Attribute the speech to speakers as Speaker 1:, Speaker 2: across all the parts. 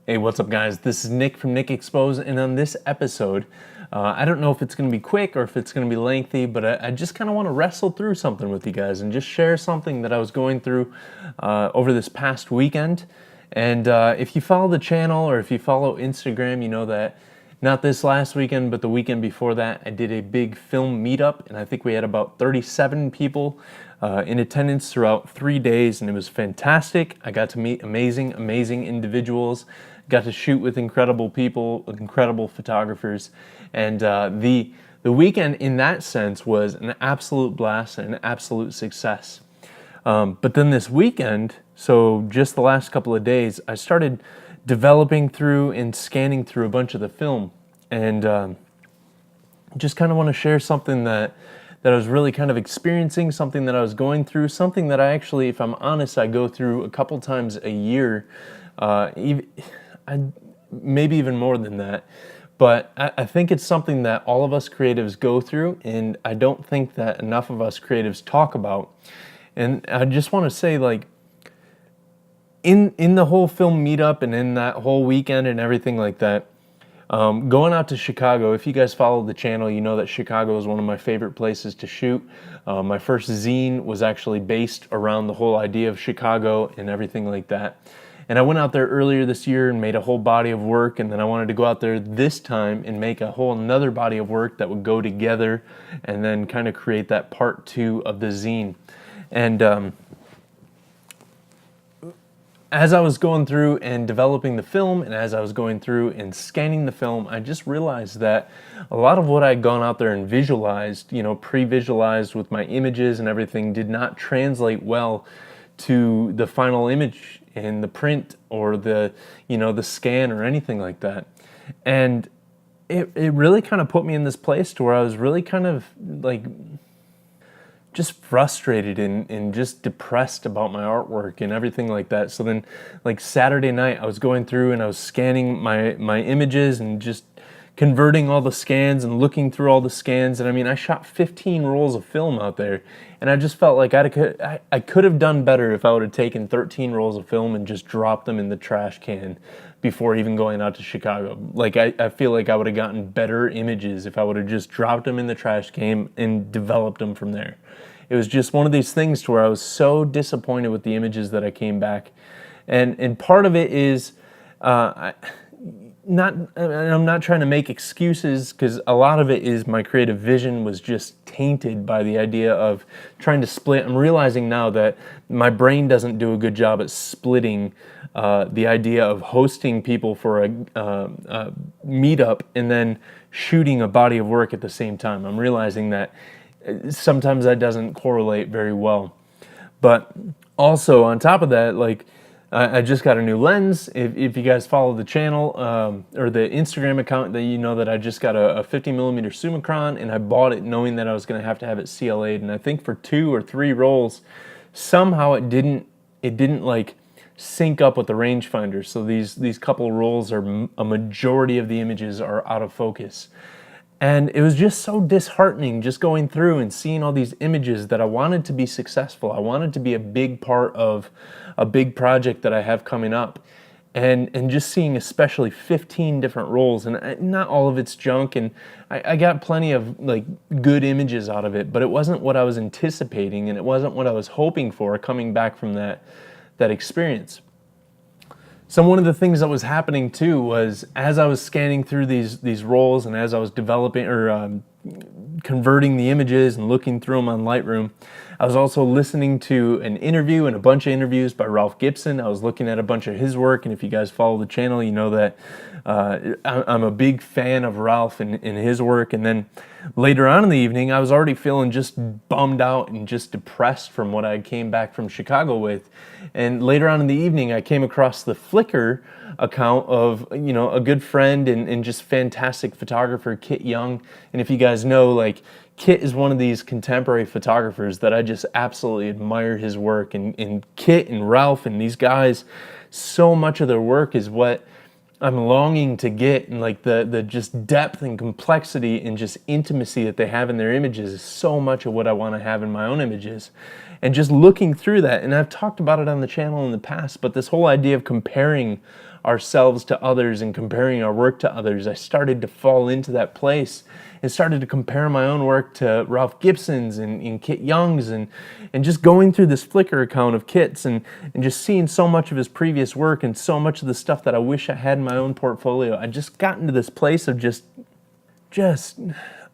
Speaker 1: Hey, what's up, guys? This is Nick from Nick Expose, and on this episode, I don't know if it's going to be quick or if it's going to be lengthy, but I just kind of want to wrestle through something with you guys and just share something that I was going through over this past weekend. And if you follow the channel or if you follow Instagram, you know that not this last weekend, but the weekend before that, I did a big film meetup, and I think we had about 37 people in attendance throughout 3 days, and it was fantastic. I got to meet amazing individuals, got to shoot with incredible people, incredible photographers, and the weekend in that sense was an absolute blast and an absolute success. But then this weekend, so just the last couple of days, I started developing through and scanning through a bunch of the film, and just kind of want to share something that I was really kind of experiencing, something that I was going through, something that I actually, if I'm honest, I go through a couple times a year, maybe even more than that. But I think it's something that all of us creatives go through, and I don't think that enough of us creatives talk about. And I just want to say, like, in the whole film meetup and in that whole weekend and everything like that, going out to Chicago, if you guys follow the channel, you know that Chicago is one of my favorite places to shoot. My first zine was actually based around the whole idea of Chicago and everything like that. And I went out there earlier this year and made a whole body of work, and then I wanted to go out there this time and make a whole another body of work that would go together and then kind of create that part 2 of the zine. And as I was going through and developing the film, and as I was going through and scanning the film, I just realized that a lot of what I'd gone out there and visualized, pre-visualized with my images and everything, did not translate well to the final image in the print or the scan or anything like that. And it really kind of put me in this place to where I was really kind of like just frustrated and just depressed about my artwork and everything like that. So then, like, Saturday night, I was going through and I was scanning my images and just converting all the scans and looking through all the scans. And I mean, I shot 15 rolls of film out there, and I just felt like I could have done better if I would have taken 13 rolls of film and just dropped them in the trash can before even going out to Chicago. Like, I feel like I would have gotten better images if I would have just dropped them in the trash can and developed them from there. It was just one of these things to where I was so disappointed with the images that I came back. And part of it is, I'm not trying to make excuses, because a lot of it is my creative vision was just tainted by the idea of trying to split. I'm realizing now that my brain doesn't do a good job at splitting the idea of hosting people for a meetup and then shooting a body of work at the same time. I'm realizing that sometimes that doesn't correlate very well. But also on top of that, like, I just got a new lens. If you guys follow the channel or the Instagram account, that you know that I just got a 50mm Summicron, and I bought it knowing that I was going to have it CLA'd. And I think for 2 or 3 rolls, somehow it didn't like sync up with the rangefinder. So these couple rolls are a majority of the images are out of focus. And it was just so disheartening just going through and seeing all these images that I wanted to be successful. I wanted to be a big part of a big project that I have coming up. And just seeing especially 15 different rolls, and not all of it's junk, and I got plenty of like good images out of it, but it wasn't what I was anticipating, and it wasn't what I was hoping for coming back from that experience. So one of the things that was happening too was, as I was scanning through these rolls and as I was developing or converting the images and looking through them on Lightroom, I was also listening to an interview and a bunch of interviews by Ralph Gibson. I was looking at a bunch of his work, and if you guys follow the channel, you know that I'm a big fan of Ralph and his work. And then later on in the evening, I was already feeling just bummed out and just depressed from what I came back from Chicago with. And later on in the evening, I came across the Flickr account of, a good friend and just fantastic photographer, Kit Young. And if you guys know, like, Kit is one of these contemporary photographers that I just absolutely admire his work. And Kit and Ralph and these guys, so much of their work is what I'm longing to get, and like the just depth and complexity and just intimacy that they have in their images is so much of what I want to have in my own images. And just looking through that, and I've talked about it on the channel in the past, but this whole idea of comparing ourselves to others and comparing our work to others, I started to fall into that place and started to compare my own work to Ralph Gibson's and Kit Young's, and just going through this Flickr account of Kit's and just seeing so much of his previous work and so much of the stuff that I wish I had in my own portfolio. I just got into this place of just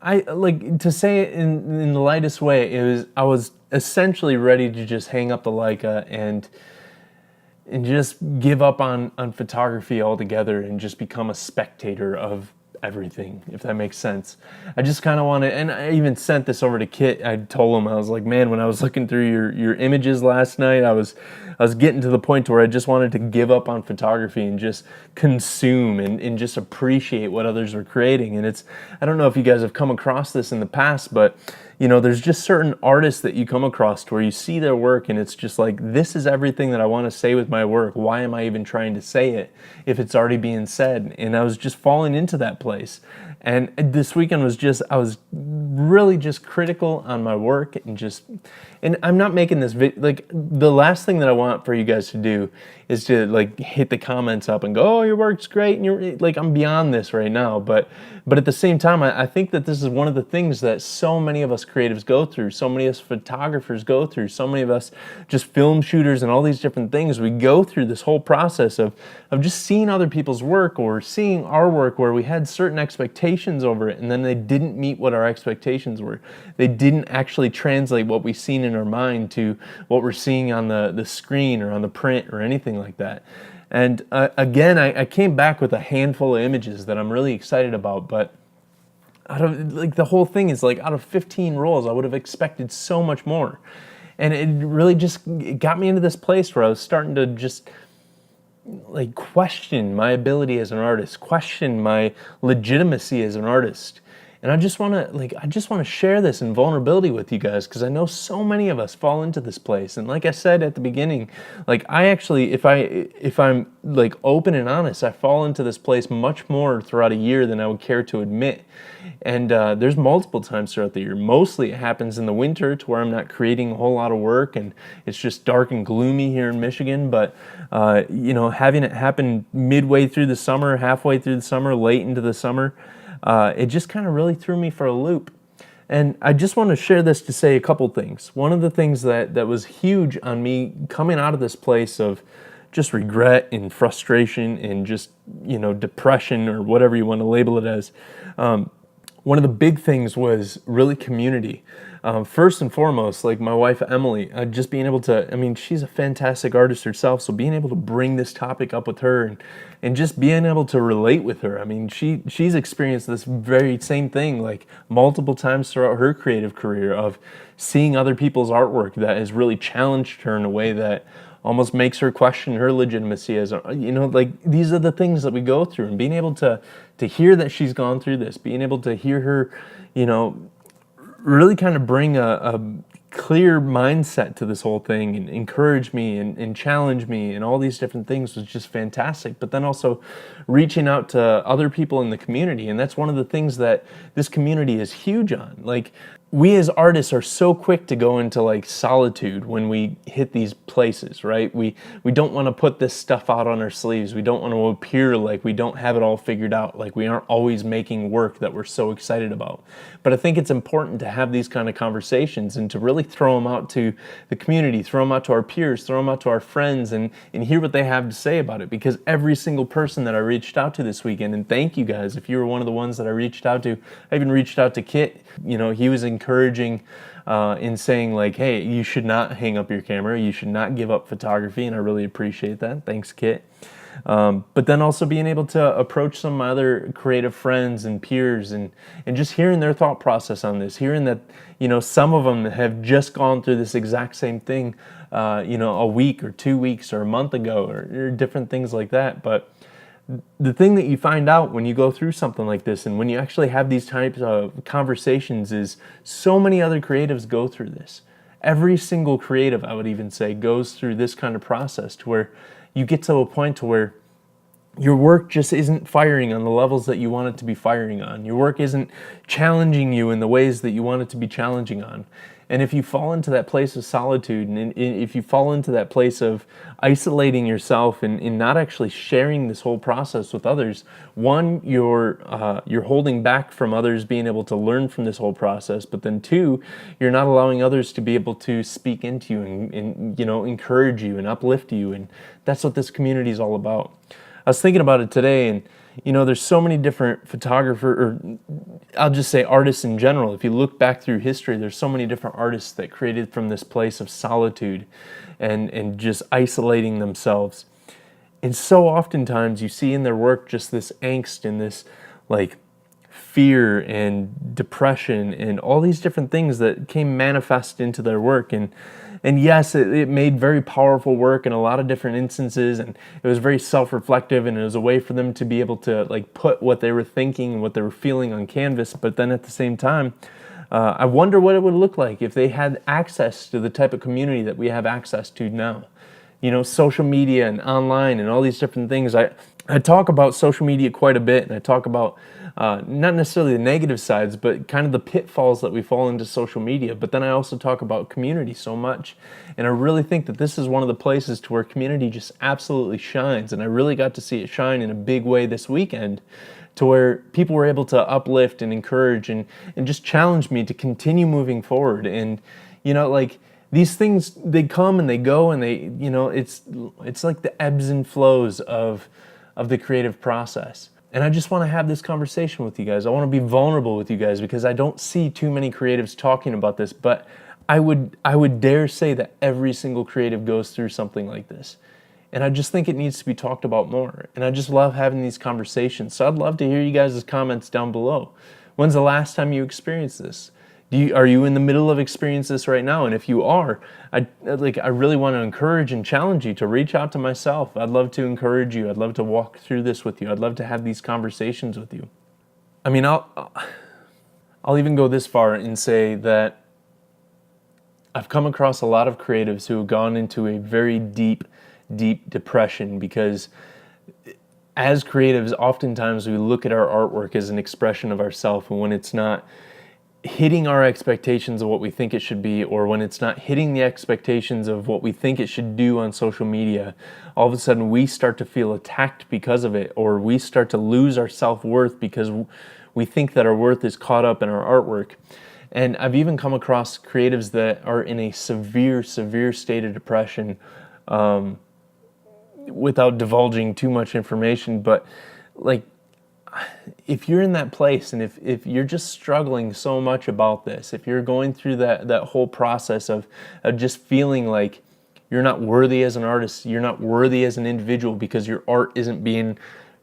Speaker 1: I like to say it in the lightest way. I was essentially ready to just hang up the Leica and just give up on photography altogether and just become a spectator of everything, if that makes sense. I just kind of want to, and I even sent this over to Kit. I told him, I was like, man, when I was looking through your images last night, I was getting to the point where I just wanted to give up on photography and just consume and just appreciate what others were creating. And I don't know if you guys have come across this in the past, but you know, there's just certain artists that you come across where you see their work and it's just like, this is everything that I want to say with my work. Why am I even trying to say it if it's already being said? And I was just falling into that place. And this weekend was I was really just critical on my work and I'm not making this like, the last thing that I want for you guys to do is to like hit the comments up and go, oh, your work's great. And you're like, I'm beyond this right now. But at the same time, I think that this is one of the things that so many of us creatives go through, so many of us photographers go through, so many of us just film shooters and all these different things. We go through this whole process of just seeing other people's work or seeing our work where we had certain expectations over it and then they didn't meet what our expectations were. They didn't actually translate what we've seen in our mind to what we're seeing on the screen or on the print or anything like that. And again, I came back with a handful of images that I'm really excited about, but out of like the whole thing is like out of 15 rolls, I would have expected so much more. And it really it got me into this place where I was starting to just like question my ability as an artist, question my legitimacy as an artist. And I just want to share this in vulnerability with you guys because I know so many of us fall into this place. And like I said at the beginning, like I actually, if I'm like open and honest, I fall into this place much more throughout a year than I would care to admit. And there's multiple times throughout the year. Mostly it happens in the winter to where I'm not creating a whole lot of work and it's just dark and gloomy here in Michigan. But you know, having it happen midway through the summer, halfway through the summer, late into the summer, it just kind of really threw me for a loop. And I just want to share this to say a couple things. One of the things that was huge on me coming out of this place of just regret and frustration and just, you know, depression or whatever you want to label it as, one of the big things was really community. First and foremost, like my wife, Emily, just being able to, I mean, she's a fantastic artist herself, so being able to bring this topic up with her and just being able to relate with her. I mean, she's experienced this very same thing like multiple times throughout her creative career of seeing other people's artwork that has really challenged her in a way that almost makes her question her legitimacy as, you know, like these are the things that we go through, and being able to hear that she's gone through this, being able to hear her, you know, really kind of bring a clear mindset to this whole thing and encourage me and challenge me and all these different things was just fantastic. But then also reaching out to other people in the community, and that's one of the things that this community is huge on. Like, we as artists are so quick to go into like solitude when we hit these places, right? We don't want to put this stuff out on our sleeves. We don't want to appear like we don't have it all figured out, like we aren't always making work that we're so excited about. But I think it's important to have these kind of conversations and to really throw them out to the community, throw them out to our peers, throw them out to our friends and hear what they have to say about it. Because every single person that I reached out to this weekend, and thank you guys if you were one of the ones that I reached out to. I even reached out to Kit. You know, he was encouraging in saying like, hey, you should not hang up your camera, you should not give up photography, and I really appreciate that. Thanks, Kit. But then also being able to approach some of my other creative friends and peers and just hearing their thought process on this, hearing that, you know, some of them have just gone through this exact same thing, you know, a week or 2 weeks or a month ago or different things like that. But the thing that you find out when you go through something like this and when you actually have these types of conversations is so many other creatives go through this. Every single creative, I would even say, goes through this kind of process to where you get to a point to where your work just isn't firing on the levels that you want it to be firing on. Your work isn't challenging you in the ways that you want it to be challenging on. And if you fall into that place of solitude, and if you fall into that place of isolating yourself and not actually sharing this whole process with others, one, you're holding back from others being able to learn from this whole process. But then two, you're not allowing others to be able to speak into you and encourage you and uplift you. And that's what this community is all about. I was thinking about it today, and there's so many different photographers, or I'll just say artists in general. If you look back through history, there's so many different artists that created from this place of solitude and just isolating themselves. And so oftentimes you see in their work just this angst and this like fear and depression and all these different things that came manifest into their work. And yes, it made very powerful work in a lot of different instances, and it was very self-reflective, and it was a way for them to be able to like put what they were thinking and what they were feeling on canvas. But then at the same time, I wonder what it would look like if they had access to the type of community that we have access to now. Social media and online and all these different things. I talk about social media quite a bit, and I talk about not necessarily the negative sides, but kind of the pitfalls that we fall into social media. But then I also talk about community so much, and I really think that this is one of the places to where community just absolutely shines, and I really got to see it shine in a big way this weekend, to where people were able to uplift and encourage and just challenge me to continue moving forward. And these things, they come and they go, and it's like the ebbs and flows of the creative process. And I just want to have this conversation with you guys. I want to be vulnerable with you guys because I don't see too many creatives talking about this, but I would dare say that every single creative goes through something like this. And I just think it needs to be talked about more. And I just love having these conversations. So I'd love to hear you guys' comments down below. When's the last time you experienced this? Are you in the middle of experiencing this right now? And if you are, I really want to encourage and challenge you to reach out to myself. I'd love to encourage you. I'd love to walk through this with you. I'd love to have these conversations with you. I mean, I'll even go this far and say that I've come across a lot of creatives who have gone into a very deep depression because as creatives, oftentimes we look at our artwork as an expression of ourselves, and when it's not hitting our expectations of what we think it should be, or when it's not hitting the expectations of what we think it should do on social media, all of a sudden we start to feel attacked because of it, or we start to lose our self-worth because we think that our worth is caught up in our artwork. And I've even come across creatives that are in a severe state of depression, without divulging too much information, but if you're in that place, and if you're just struggling so much about this, if you're going through that whole process of just feeling like you're not worthy as an artist, you're not worthy as an individual because your art isn't being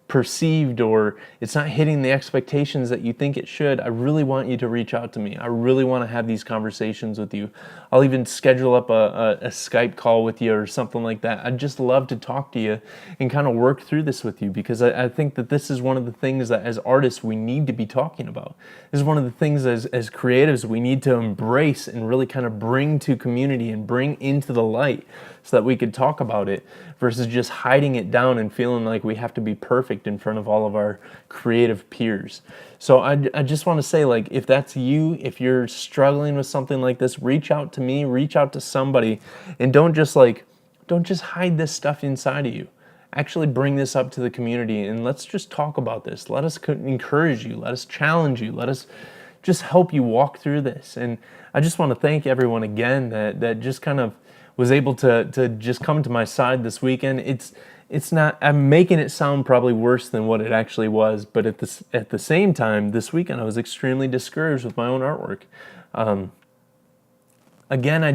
Speaker 1: perceived or it's not hitting the expectations that you think it should, I really want you to reach out to me. I really want to have these conversations with you. I'll even schedule up a Skype call with you or something like that. I'd just love to talk to you and kind of work through this with you, because I think that this is one of the things that as artists we need to be talking about. This is one of the things as creatives we need to embrace and really kind of bring to community and bring into the light so that we could talk about it versus just hiding it down and feeling like we have to be perfect in front of all of our creative peers. So I just want to say, if that's you, if you're struggling with something like this, reach out to me, reach out to somebody, and don't just hide this stuff inside of you. Actually bring this up to the community and let's just talk about this. Let us encourage you, let us challenge you, let us just help you walk through this. And I just want to thank everyone again that just kind of was able to just come to my side this weekend. It's not, I'm making it sound probably worse than what it actually was, but at the same time, this weekend I was extremely discouraged with my own artwork. Again, I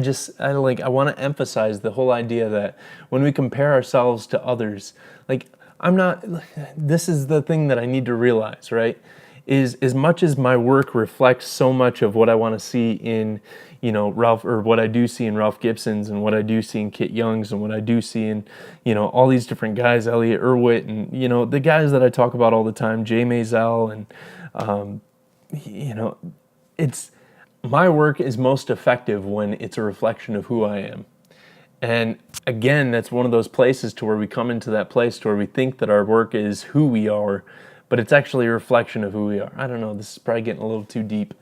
Speaker 1: want to emphasize the whole idea that when we compare ourselves to others, this is the thing that I need to realize, right? Is as much as my work reflects so much of what I want to see in, Ralph, or what I do see in Ralph Gibson's and what I do see in Kit Young's and what I do see in, all these different guys, Elliot Erwitt and, the guys that I talk about all the time, Jay Maisel, and, it's, my work is most effective when it's a reflection of who I am. And again, that's one of those places to where we come into that place to where we think that our work is who we are, but it's actually a reflection of who we are. I don't know, this is probably getting a little too deep.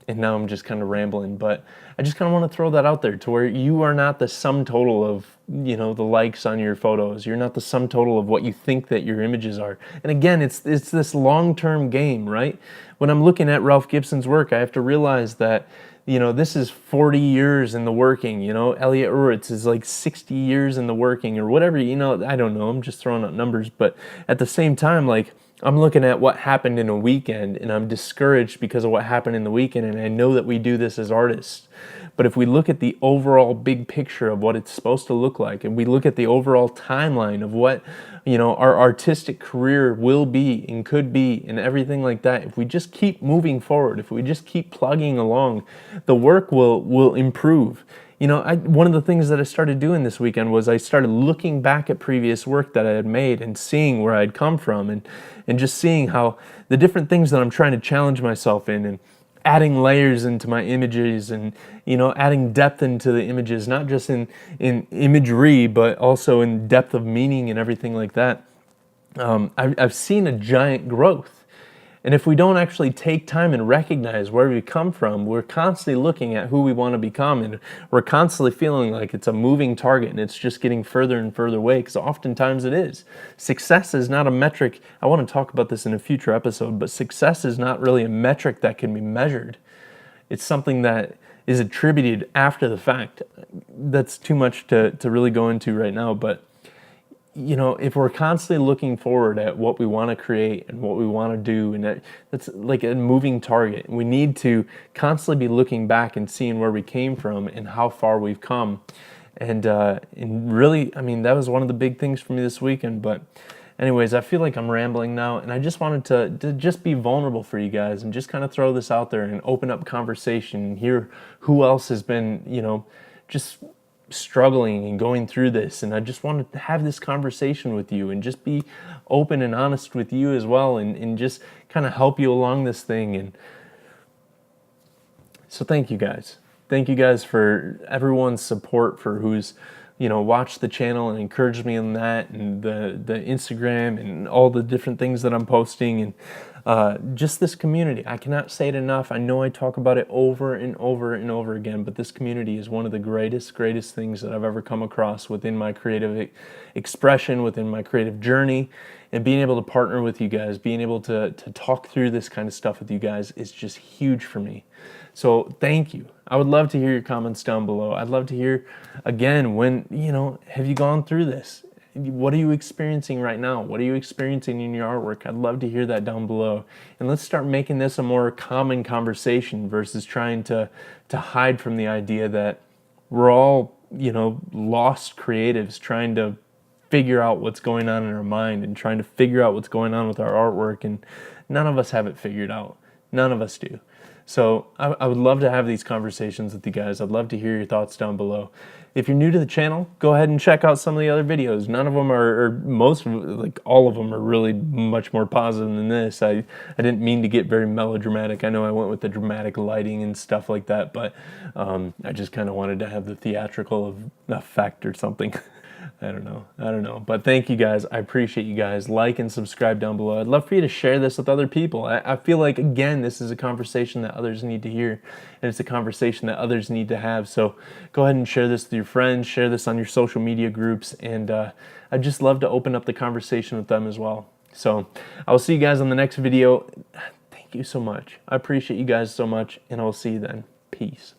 Speaker 1: And now I'm just kind of rambling, but I just kind of want to throw that out there to where you are not the sum total of, the likes on your photos. You're not the sum total of what you think that your images are. And again, it's this long-term game, right? When I'm looking at Ralph Gibson's work, I have to realize that, this is 40 years in the working, Elliot Urwitz is like 60 years in the working or whatever, I don't know, I'm just throwing out numbers, but at the same time, like, I'm looking at what happened in a weekend and I'm discouraged because of what happened in the weekend, and I know that we do this as artists. But if we look at the overall big picture of what it's supposed to look like, and we look at the overall timeline of what, our artistic career will be and could be and everything like that, if we just keep moving forward, if we just keep plugging along, the work will improve. One of the things that I started doing this weekend was I started looking back at previous work that I had made and seeing where I'd come from, and just seeing how the different things that I'm trying to challenge myself in, and adding layers into my images, and adding depth into the images, not just in imagery, but also in depth of meaning and everything like that. I've seen a giant growth. And if we don't actually take time and recognize where we come from, we're constantly looking at who we want to become, and we're constantly feeling like it's a moving target and it's just getting further and further away, because oftentimes it is. Success is not a metric. I want to talk about this in a future episode, but success is not really a metric that can be measured. It's something that is attributed after the fact. That's too much to really go into right now, but if we're constantly looking forward at what we want to create and what we want to do, and that's like a moving target, we need to constantly be looking back and seeing where we came from and how far we've come. And really, that was one of the big things for me this weekend. But anyways, I feel like I'm rambling now, and I just wanted to just be vulnerable for you guys and just kind of throw this out there and open up conversation and hear who else has been, just struggling and going through this. And I just wanted to have this conversation with you and just be open and honest with you as well, and just kind of help you along this thing. And so thank you guys for everyone's support, for who's watched the channel and encouraged me on that, and the Instagram and all the different things that I'm posting, and just this community. I cannot say it enough. I know I talk about it over and over and over again, but this community is one of the greatest things that I've ever come across within my creative expression, within my creative journey. And being able to partner with you guys, being able to talk through this kind of stuff with you guys is just huge for me. So thank you. I would love to hear your comments down below. I'd love to hear, again, when, have you gone through this? What are you experiencing right now? What are you experiencing in your artwork? I'd love to hear that down below. And let's start making this a more common conversation versus trying to hide from the idea that we're all, lost creatives trying to figure out what's going on in our mind and trying to figure out what's going on with our artwork. And none of us have it figured out. None of us do. So I would love to have these conversations with you guys. I'd love to hear your thoughts down below. If you're new to the channel, go ahead and check out some of the other videos. None of them are, or most of them, like all of them, are really much more positive than this. I didn't mean to get very melodramatic. I know I went with the dramatic lighting and stuff like that, but I just kind of wanted to have the theatrical effect or something. I don't know. But thank you guys. I appreciate you guys. Like and subscribe down below. I'd love for you to share this with other people. I feel like, again, this is a conversation that others need to hear, and it's a conversation that others need to have. So go ahead and share this with your friends, share this on your social media groups, and I'd just love to open up the conversation with them as well. So I will see you guys on the next video. Thank you so much. I appreciate you guys so much, and I will see you then. Peace.